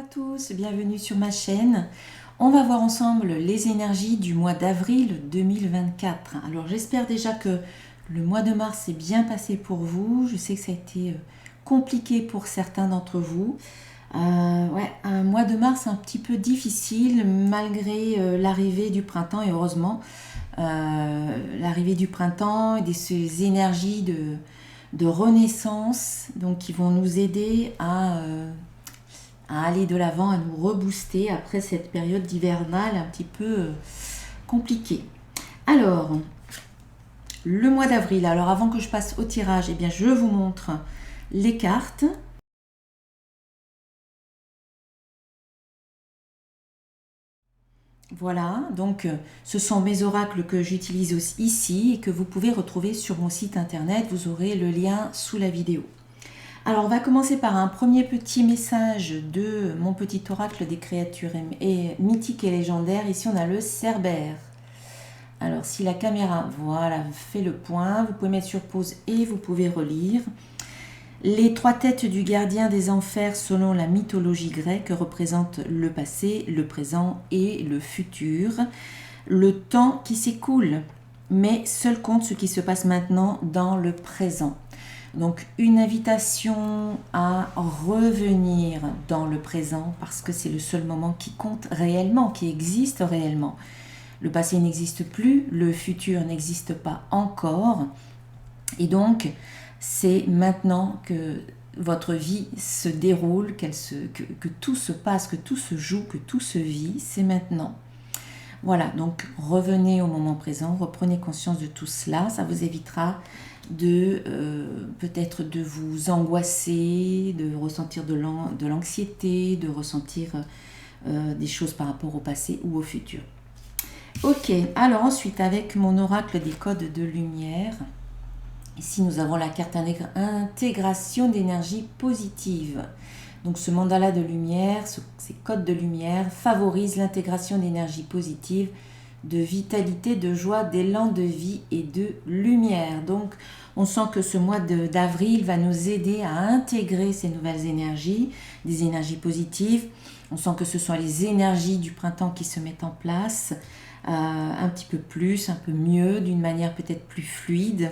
tous, bienvenue sur ma chaîne. On va voir ensemble les énergies du mois d'avril 2024. Alors j'espère déjà que le mois de mars est bien passé pour vous. Je sais que ça a été compliqué pour certains d'entre vous. Un mois de mars un petit peu difficile malgré l'arrivée du printemps et heureusement l'arrivée du printemps et ces énergies de renaissance donc qui vont nous aider à aller de l'avant, à nous rebooster après cette période d'hivernale un petit peu compliquée. Alors, le mois d'avril, alors avant que je passe au tirage, eh bien, je vous montre les cartes. Voilà, donc ce sont mes oracles que j'utilise aussi ici et que vous pouvez retrouver sur mon site internet. Vous aurez le lien sous la vidéo. Alors, on va commencer par un premier petit message de mon petit oracle des créatures mythiques et légendaires. Ici, on a le Cerbère. Alors, si la caméra, voilà, fait le point, vous pouvez mettre sur pause et vous pouvez relire. Les trois têtes du gardien des enfers selon la mythologie grecque représentent le passé, le présent et le futur. Le temps qui s'écoule, mais seul compte ce qui se passe maintenant dans le présent. Donc une invitation à revenir dans le présent parce que c'est le seul moment qui compte réellement, qui existe réellement. Le passé n'existe plus, le futur n'existe pas encore. Et donc c'est maintenant que votre vie se déroule, que tout se passe, que tout se joue, que tout se vit, c'est maintenant. Voilà, donc revenez au moment présent, reprenez conscience de tout cela, ça vous évitera de peut-être de vous angoisser, de ressentir de l'anxiété, de ressentir des choses par rapport au passé ou au futur. Ok, alors ensuite avec mon oracle des codes de lumière, ici nous avons la carte intégration d'énergie positive. Donc ce mandala de lumière, ces codes de lumière favorisent l'intégration d'énergie positive, de vitalité, de joie, d'élan de vie et de lumière. Donc on sent que ce mois d'avril va nous aider à intégrer ces nouvelles énergies, des énergies positives. On sent que ce sont les énergies du printemps qui se mettent en place un petit peu plus, un peu mieux, d'une manière peut-être plus fluide.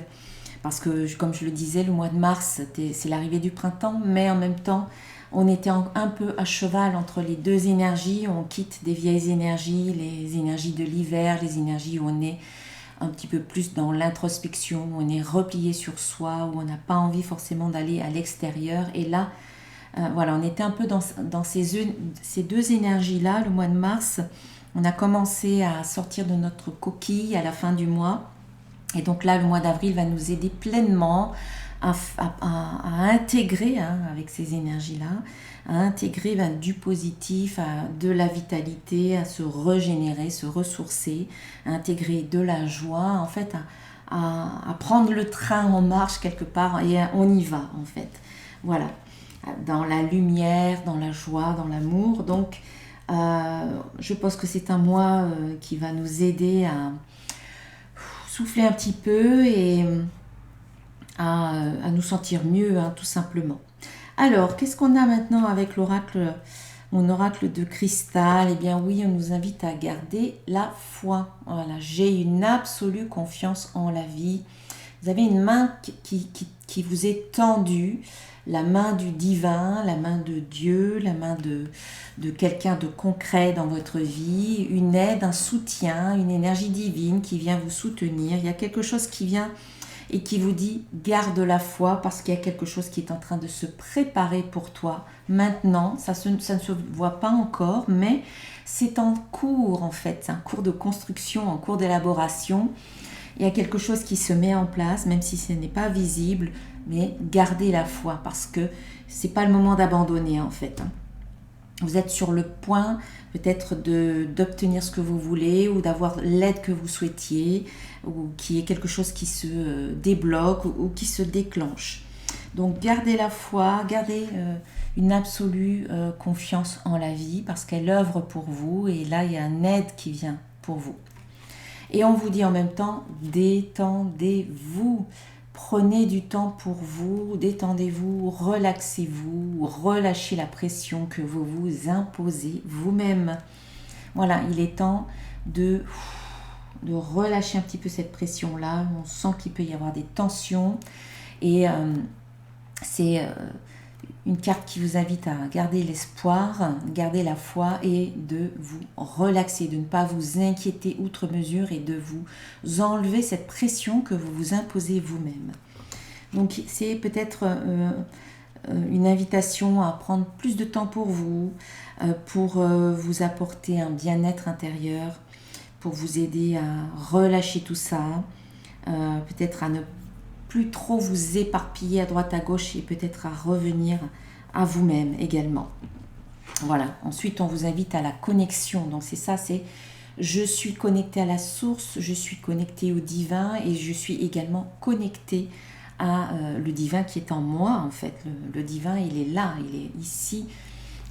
Parce que, comme je le disais, le mois de mars, c'est l'arrivée du printemps, mais en même temps, on était un peu à cheval entre les deux énergies. On quitte des vieilles énergies, les énergies de l'hiver, les énergies où on est un petit peu plus dans l'introspection, où on est replié sur soi, où on n'a pas envie forcément d'aller à l'extérieur. Et là, voilà, on était un peu dans ces deux énergies-là. Le mois de mars, on a commencé à sortir de notre coquille à la fin du mois. Et donc là, le mois d'avril va nous aider pleinement à intégrer, avec ces énergies-là, à intégrer du positif, de la vitalité, à se régénérer, se ressourcer, à intégrer de la joie, en fait, à prendre le train en marche quelque part et on y va, en fait. Voilà, dans la lumière, dans la joie, dans l'amour. Donc, je pense que c'est un mois qui va nous aider à souffler un petit peu et à nous sentir mieux, tout simplement. Alors, qu'est-ce qu'on a maintenant avec l'oracle, mon oracle de cristal? Eh bien oui, on nous invite à garder la foi. Voilà, j'ai une absolue confiance en la vie. Vous avez une main qui vous est tendue, la main du divin, la main de Dieu, la main de quelqu'un de concret dans votre vie, une aide, un soutien, une énergie divine qui vient vous soutenir. Il y a quelque chose qui vient et qui vous dit garde la foi parce qu'il y a quelque chose qui est en train de se préparer pour toi maintenant. Ça ne se voit pas encore, mais c'est en cours en fait, c'est un cours de construction, en cours d'élaboration. Il y a quelque chose qui se met en place, même si ce n'est pas visible, mais gardez la foi parce que c'est pas le moment d'abandonner en fait. Vous êtes sur le point peut-être d'obtenir ce que vous voulez ou d'avoir l'aide que vous souhaitiez ou qu'il y ait quelque chose qui se débloque ou qui se déclenche. Donc gardez la foi, gardez une absolue confiance en la vie parce qu'elle œuvre pour vous et là il y a une aide qui vient pour vous. Et on vous dit en même temps, détendez-vous. Prenez du temps pour vous, détendez-vous, relaxez-vous, relâchez la pression que vous vous imposez vous-même. Voilà, il est temps de relâcher un petit peu cette pression-là. On sent qu'il peut y avoir des tensions et c'est une carte qui vous invite à garder l'espoir, garder la foi et de vous relaxer, de ne pas vous inquiéter outre mesure et de vous enlever cette pression que vous vous imposez vous-même. Donc c'est peut-être une invitation à prendre plus de temps pour vous apporter un bien-être intérieur, pour vous aider à relâcher tout ça, peut-être à ne plus trop vous éparpiller à droite à gauche et peut-être à revenir à vous-même également. Voilà, ensuite on vous invite à la connexion, donc c'est ça, c'est je suis connecté à la source, je suis connecté au divin et je suis également connecté à le divin qui est en moi en fait. Le divin il est là, il est ici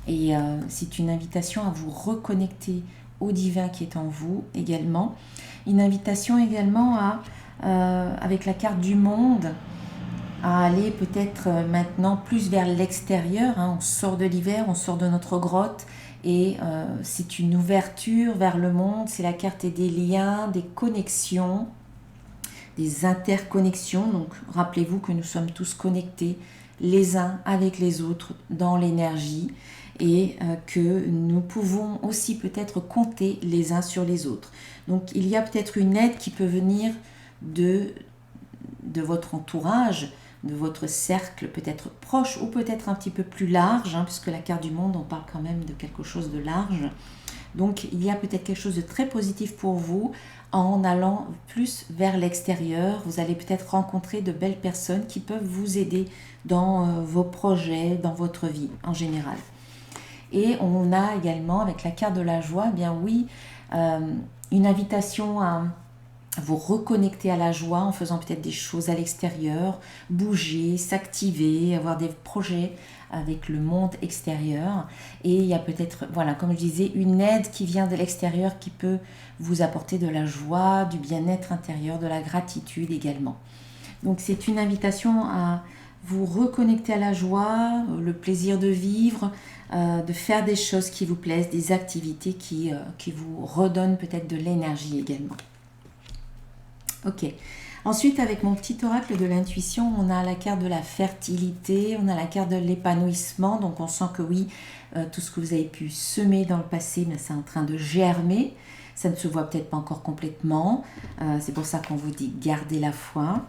et c'est une invitation à vous reconnecter au divin qui est en vous également. Une invitation également à avec la carte du monde, à aller peut-être maintenant plus vers l'extérieur. On sort de l'hiver, on sort de notre grotte et c'est une ouverture vers le monde. C'est la carte des liens, des connexions, des interconnexions. Donc rappelez-vous que nous sommes tous connectés les uns avec les autres dans l'énergie et que nous pouvons aussi peut-être compter les uns sur les autres. Donc il y a peut-être une aide qui peut venir de votre entourage, de votre cercle peut-être proche ou peut-être un petit peu plus large, puisque la carte du monde, on parle quand même de quelque chose de large. Donc il y a peut-être quelque chose de très positif pour vous en allant plus vers l'extérieur. Vous allez peut-être rencontrer de belles personnes qui peuvent vous aider dans vos projets, dans votre vie en général. Et on a également avec la carte de la joie, eh bien oui, une invitation à vous reconnecter à la joie en faisant peut-être des choses à l'extérieur, bouger, s'activer, avoir des projets avec le monde extérieur. Et il y a peut-être, voilà, comme je disais, une aide qui vient de l'extérieur qui peut vous apporter de la joie, du bien-être intérieur, de la gratitude également. Donc c'est une invitation à vous reconnecter à la joie, le plaisir de vivre, de faire des choses qui vous plaisent, des activités qui vous redonnent peut-être de l'énergie également. Ok. Ensuite, avec mon petit oracle de l'intuition, on a la carte de la fertilité, on a la carte de l'épanouissement. Donc, on sent que oui, tout ce que vous avez pu semer dans le passé, c'est en train de germer. Ça ne se voit peut-être pas encore complètement. C'est pour ça qu'on vous dit gardez la foi.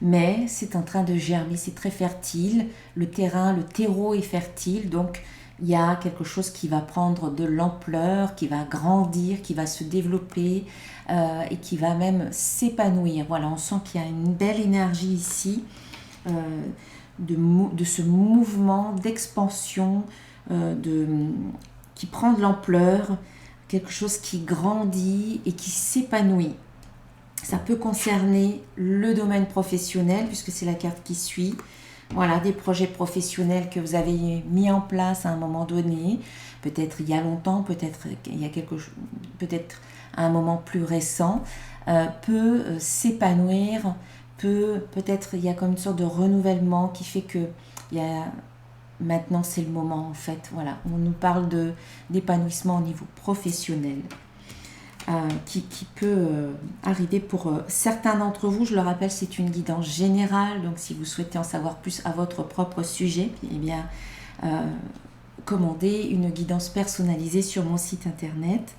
Mais c'est en train de germer, c'est très fertile. Le terrain, le terreau est fertile. Donc, il y a quelque chose qui va prendre de l'ampleur, qui va grandir, qui va se développer et qui va même s'épanouir. Voilà, on sent qu'il y a une belle énergie ici de ce mouvement d'expansion qui prend de l'ampleur, quelque chose qui grandit et qui s'épanouit. Ça peut concerner le domaine professionnel puisque c'est la carte qui suit. Voilà, des projets professionnels que vous avez mis en place à un moment donné, peut-être il y a longtemps, peut-être il y a peut-être à un moment plus récent, peut s'épanouir, peut-être il y a comme une sorte de renouvellement qui fait que maintenant c'est le moment en fait. Voilà, on nous parle d'épanouissement au niveau professionnel. Qui peut arriver pour certains d'entre vous. Je le rappelle, c'est une guidance générale, donc si vous souhaitez en savoir plus à votre propre sujet, eh bien, commandez une guidance personnalisée sur mon site internet.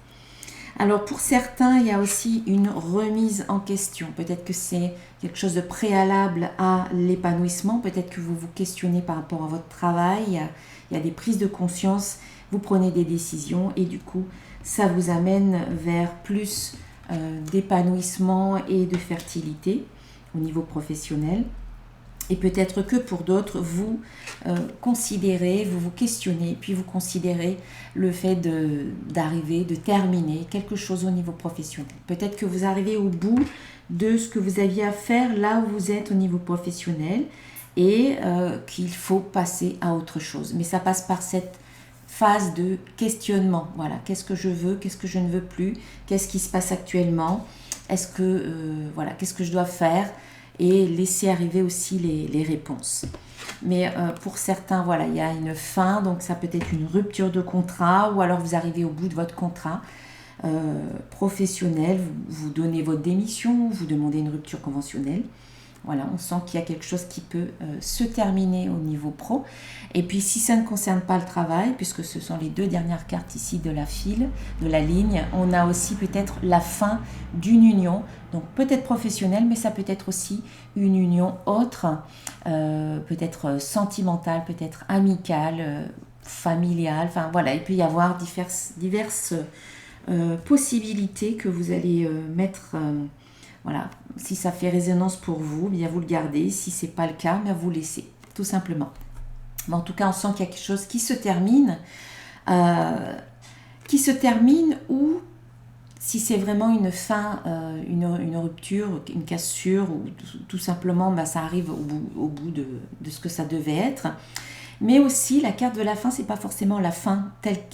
Alors pour certains, il y a aussi une remise en question. Peut-être que c'est quelque chose de préalable à l'épanouissement, peut-être que vous vous questionnez par rapport à votre travail, il y a des prises de conscience, vous prenez des décisions et du coup, ça vous amène vers plus d'épanouissement et de fertilité au niveau professionnel. Et peut-être que pour d'autres, vous considérez, vous vous questionnez, puis vous considérez le fait d'arriver, de terminer quelque chose au niveau professionnel. Peut-être que vous arrivez au bout de ce que vous aviez à faire là où vous êtes au niveau professionnel et qu'il faut passer à autre chose. Mais ça passe par cette phase de questionnement. Voilà, qu'est-ce que je veux, qu'est-ce que je ne veux plus, qu'est-ce qui se passe actuellement, qu'est-ce que je dois faire et laisser arriver aussi les réponses. Mais pour certains, voilà, il y a une fin, donc ça peut être une rupture de contrat, ou alors vous arrivez au bout de votre contrat professionnel, vous donnez votre démission, vous demandez une rupture conventionnelle. Voilà, on sent qu'il y a quelque chose qui peut se terminer au niveau pro. Et puis si ça ne concerne pas le travail, puisque ce sont les deux dernières cartes ici de la file, de la ligne, on a aussi peut-être la fin d'une union, donc peut-être professionnelle, mais ça peut être aussi une union autre, peut-être sentimentale, peut-être amicale, familiale, enfin voilà, il peut y avoir diverses possibilités que vous allez mettre... Voilà, si ça fait résonance pour vous, bien vous le gardez. Si ce n'est pas le cas, bien vous laissez, tout simplement. Mais en tout cas, on sent qu'il y a quelque chose qui se termine, ou si c'est vraiment une fin, une rupture, une cassure, ou tout simplement, ça arrive au bout de ce que ça devait être. Mais aussi, la carte de la fin, c'est pas forcément la fin,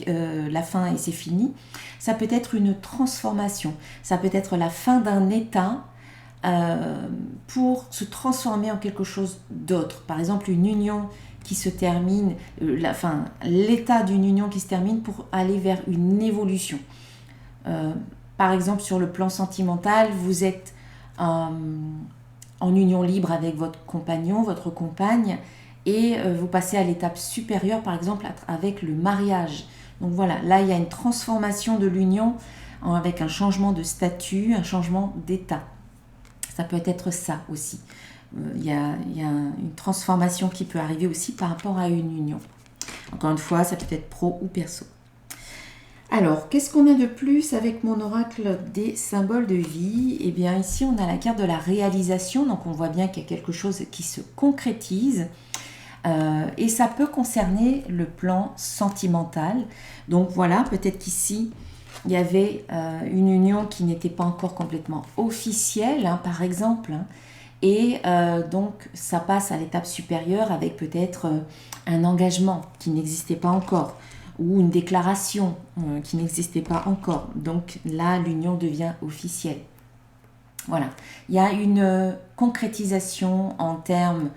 la fin et c'est fini. Ça peut être une transformation. Ça peut être la fin d'un état pour se transformer en quelque chose d'autre. Par exemple, une union qui se termine, l'état d'une union qui se termine pour aller vers une évolution. Par exemple, sur le plan sentimental, vous êtes en union libre avec votre compagnon, votre compagne, et vous passez à l'étape supérieure, par exemple avec le mariage. Donc voilà, là il y a une transformation de l'union avec un changement de statut, un changement d'état. Ça peut être ça aussi. Il y a une transformation qui peut arriver aussi par rapport à une union. Encore une fois, ça peut être pro ou perso. Alors, qu'est-ce qu'on a de plus avec mon oracle des symboles de vie? Eh bien, ici, on a la carte de la réalisation. Donc, on voit bien qu'il y a quelque chose qui se concrétise. Et ça peut concerner le plan sentimental. Donc voilà, peut-être qu'ici il y avait une union qui n'était pas encore complètement officielle, par exemple, et donc ça passe à l'étape supérieure avec peut-être un engagement qui n'existait pas encore, ou une déclaration qui n'existait pas encore. Donc là, l'union devient officielle. Voilà, il y a une concrétisation en termes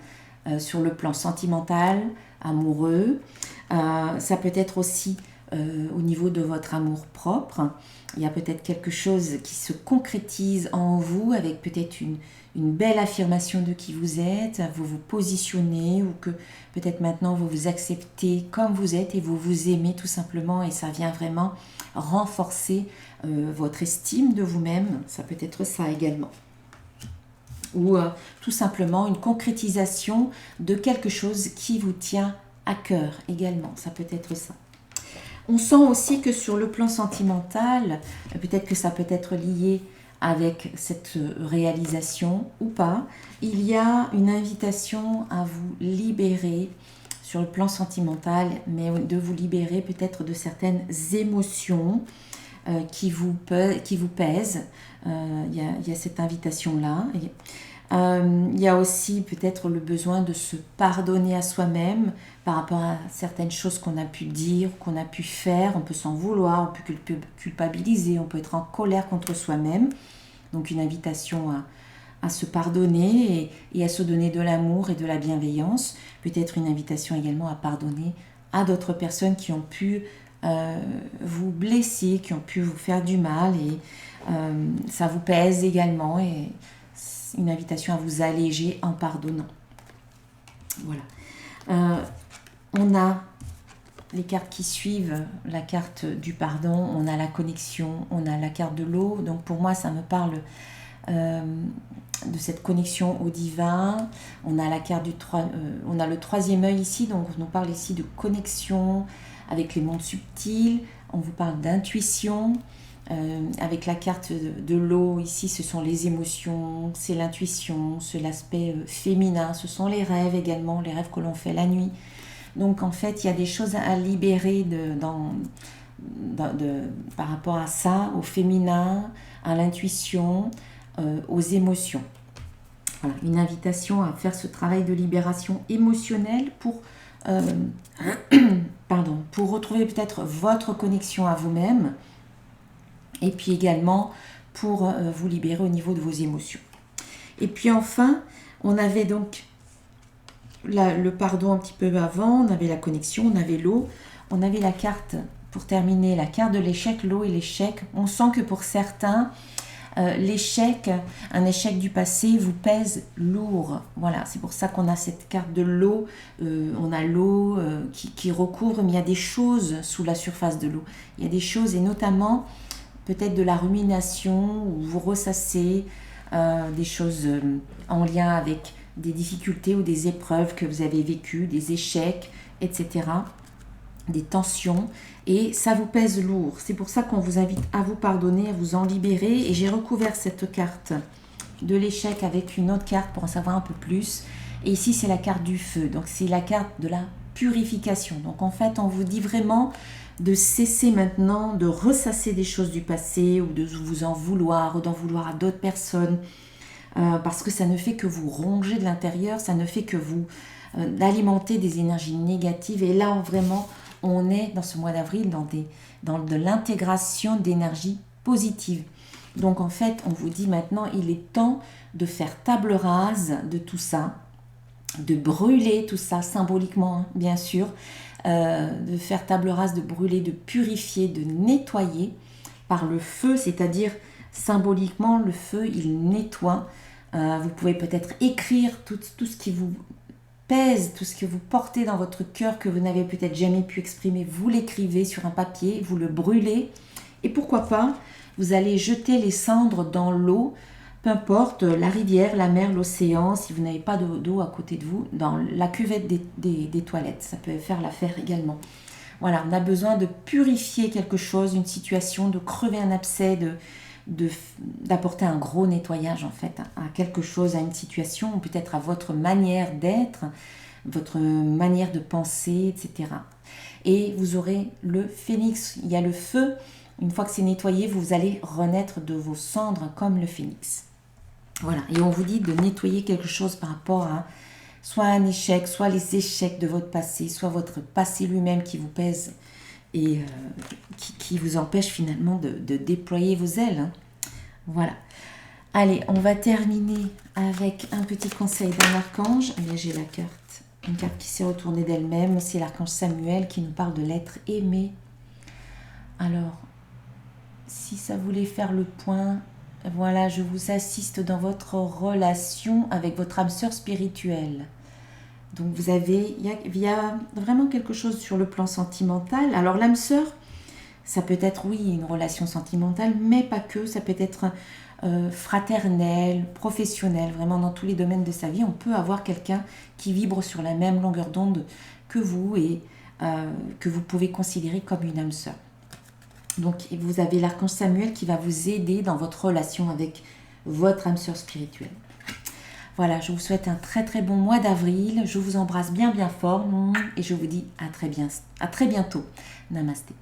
sur le plan sentimental, amoureux. Ça peut être aussi au niveau de votre amour propre. Il y a peut-être quelque chose qui se concrétise en vous avec peut-être une belle affirmation de qui vous êtes, vous vous positionnez, ou que peut-être maintenant vous vous acceptez comme vous êtes et vous vous aimez tout simplement, et ça vient vraiment renforcer votre estime de vous-même. Ça peut être ça également. Ou tout simplement une concrétisation de quelque chose qui vous tient à cœur également, ça peut être ça. On sent aussi que sur le plan sentimental, peut-être que ça peut être lié avec cette réalisation ou pas, il y a une invitation à vous libérer sur le plan sentimental, mais de vous libérer peut-être de certaines émotions qui vous pèsent. Il y a cette invitation-là. Il y a aussi peut-être le besoin de se pardonner à soi-même par rapport à certaines choses qu'on a pu dire, qu'on a pu faire. On peut s'en vouloir, on peut culpabiliser, on peut être en colère contre soi-même. Donc une invitation à se pardonner et à se donner de l'amour et de la bienveillance. Peut-être une invitation également à pardonner à d'autres personnes qui ont pu vous blesser, qui ont pu vous faire du mal, et ça vous pèse également, et une invitation à vous alléger en pardonnant. Voilà. On a les cartes qui suivent, la carte du pardon, on a la connexion, on a la carte de l'eau. Donc pour moi, ça me parle de cette connexion au divin. On a la carte on a le troisième œil ici, donc on nous parle ici de connexion avec les mondes subtils. On vous parle d'intuition. Avec la carte de l'eau ici, ce sont les émotions, c'est l'intuition, c'est l'aspect féminin, ce sont les rêves également, les rêves que l'on fait la nuit. Donc en fait, il y a des choses à libérer par rapport à ça, au féminin, à l'intuition, aux émotions. Voilà, une invitation à faire ce travail de libération émotionnelle pour retrouver peut-être votre connexion à vous-même, et puis également pour vous libérer au niveau de vos émotions. Et puis enfin, On avait donc le pardon un petit peu avant, on avait la connexion, on avait l'eau, on avait la carte, pour terminer, la carte de l'échec, l'eau et l'échec. On sent que pour certains, l'échec, un échec du passé vous pèse lourd. Voilà, c'est pour ça qu'on a cette carte de l'eau. On a l'eau qui recouvre, mais il y a des choses sous la surface de l'eau. Il y a des choses, et notamment peut-être de la rumination, où vous ressassez des choses en lien avec des difficultés ou des épreuves que vous avez vécues, des échecs, etc., des tensions, et ça vous pèse lourd. C'est pour ça qu'on vous invite à vous pardonner, à vous en libérer. Et j'ai recouvert cette carte de l'échec avec une autre carte pour en savoir un peu plus. Et ici, c'est la carte du feu. Donc, c'est la carte de la purification. Donc, en fait, on vous dit vraiment de cesser maintenant de ressasser des choses du passé ou de vous en vouloir ou d'en vouloir à d'autres personnes. Parce que ça ne fait que vous ronger de l'intérieur, ça ne fait que vous alimenter des énergies négatives. Et là, vraiment, on est dans ce mois d'avril dans de l'intégration d'énergie positive. Donc en fait, on vous dit maintenant, il est temps de faire table rase de tout ça, de brûler tout ça symboliquement, hein, bien sûr, de faire table rase, de brûler, de purifier, de nettoyer par le feu, c'est-à-dire symboliquement, le feu, il nettoie. Vous pouvez peut-être écrire tout ce qui vous pèse, tout ce que vous portez dans votre cœur que vous n'avez peut-être jamais pu exprimer, vous l'écrivez sur un papier, vous le brûlez, et pourquoi pas, vous allez jeter les cendres dans l'eau, peu importe, la rivière, la mer, l'océan, si vous n'avez pas d'eau à côté de vous, dans la cuvette des toilettes, ça peut faire l'affaire également. Voilà, on a besoin de purifier quelque chose, une situation, de crever un abcès, d'apporter un gros nettoyage en fait à quelque chose, à une situation, ou peut-être à votre manière d'être, votre manière de penser, etc. Et vous aurez le phénix, il y a le feu. Une fois que c'est nettoyé, vous allez renaître de vos cendres comme le phénix. Voilà, et on vous dit de nettoyer quelque chose par rapport à soit un échec, soit les échecs de votre passé, soit votre passé lui-même qui vous pèse et qui vous empêche finalement de déployer vos ailes. Hein. Voilà. Allez, on va terminer avec un petit conseil d'un archange. Là, j'ai la carte, une carte qui s'est retournée d'elle-même. C'est l'archange Samuel qui nous parle de l'être aimé. Alors, si ça voulait faire le point, voilà, je vous assiste dans votre relation avec votre âme sœur spirituelle. Donc il y a vraiment quelque chose sur le plan sentimental. Alors l'âme sœur, ça peut être, oui, une relation sentimentale, mais pas que. Ça peut être fraternel, professionnel, vraiment dans tous les domaines de sa vie. On peut avoir quelqu'un qui vibre sur la même longueur d'onde que vous et que vous pouvez considérer comme une âme sœur. Donc vous avez l'archange Samuel qui va vous aider dans votre relation avec votre âme sœur spirituelle. Voilà, je vous souhaite un très très bon mois d'avril. Je vous embrasse bien bien fort et je vous dis à très bientôt. Namasté.